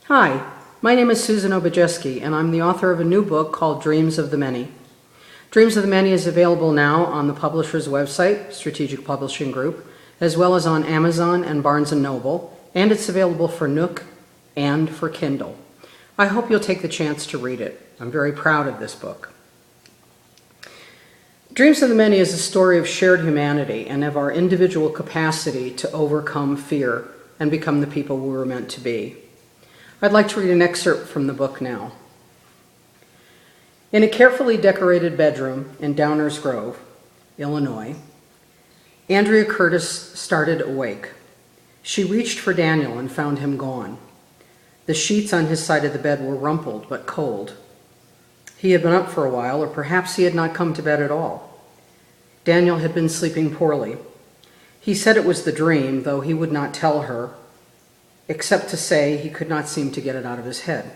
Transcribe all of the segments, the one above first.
Hi, my name is Susan Obijiski, and I'm the author of a new book called Dreams of the Many. Dreams of the Many is available now on the publisher's website, Strategic Publishing Group, as well as on Amazon and Barnes & Noble, and it's available for Nook and for Kindle. I hope you'll take the chance to read it. I'm very proud of this book. Dreams of the Many is a story of shared humanity and of our individual capacity to overcome fear and become the people we were meant to be. I'd like to read an excerpt from the book now. In a carefully decorated bedroom in Downers Grove, Illinois, Andrea Curtis started awake. She reached for Daniel and found him gone. The sheets on his side of the bed were rumpled but cold. He had been up for a while, or perhaps he had not come to bed at all. Daniel had been sleeping poorly. He said it was the dream, though he would not tell her, except to say he could not seem to get it out of his head.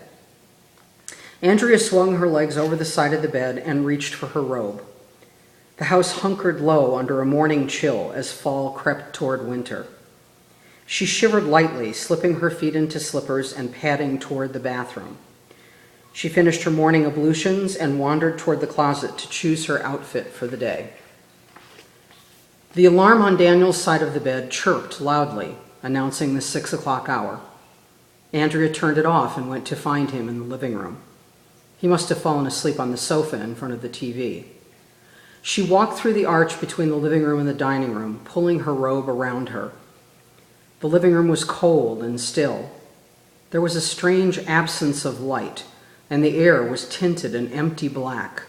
Andrea swung her legs over the side of the bed and reached for her robe. The house hunkered low under a morning chill as fall crept toward winter. She shivered lightly, slipping her feet into slippers and padding toward the bathroom. She finished her morning ablutions and wandered toward the closet to choose her outfit for the day. The alarm on Daniel's side of the bed chirped loudly, announcing the 6 o'clock hour. Andrea turned it off and went to find him in the living room. He must have fallen asleep on the sofa in front of the TV. She walked through the arch between the living room and the dining room, pulling her robe around her. The living room was cold and still. There was a strange absence of light, and the air was tinted an empty black.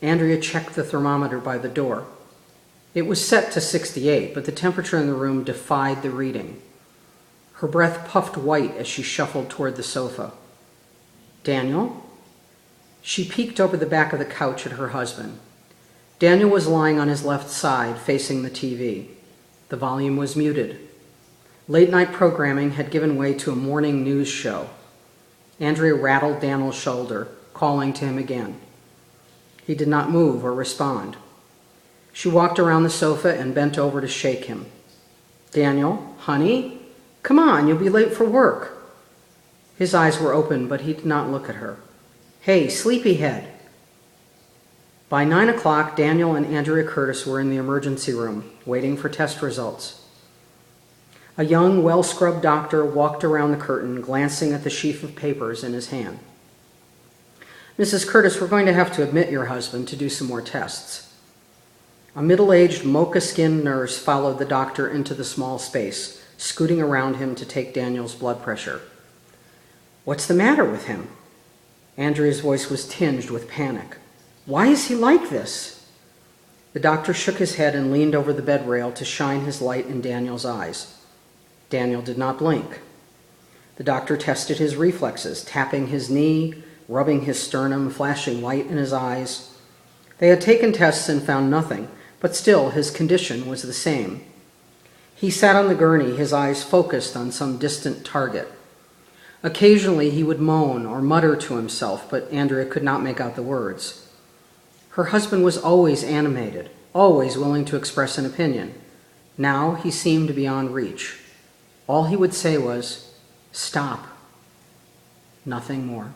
Andrea checked the thermometer by the door. It was set to 68, but the temperature in the room defied the reading. Her breath puffed white as she shuffled toward the sofa. Daniel? She peeked over the back of the couch at her husband. Daniel was lying on his left side, facing the TV. The volume was muted. Late-night programming had given way to a morning news show. Andrea rattled Daniel's shoulder, calling to him again. He did not move or respond. She walked around the sofa and bent over to shake him. Daniel, honey, come on, you'll be late for work. His eyes were open, but he did not look at her. Hey, sleepyhead. By 9 o'clock, Daniel and Andrea Curtis were in the emergency room, waiting for test results. A young, well-scrubbed doctor walked around the curtain, glancing at the sheaf of papers in his hand. Mrs. Curtis, we're going to have to admit your husband to do some more tests. A middle-aged, mocha-skinned nurse followed the doctor into the small space, scooting around him to take Daniel's blood pressure. What's the matter with him? Andrea's voice was tinged with panic. Why is he like this? The doctor shook his head and leaned over the bed rail to shine his light in Daniel's eyes. Daniel did not blink. The doctor tested his reflexes, tapping his knee, rubbing his sternum, flashing light in his eyes. They had taken tests and found nothing, but still his condition was the same. He sat on the gurney, his eyes focused on some distant target. Occasionally he would moan or mutter to himself, but Andrea could not make out the words. Her husband was always animated, always willing to express an opinion. Now he seemed beyond reach. All he would say was, "Stop." Nothing more.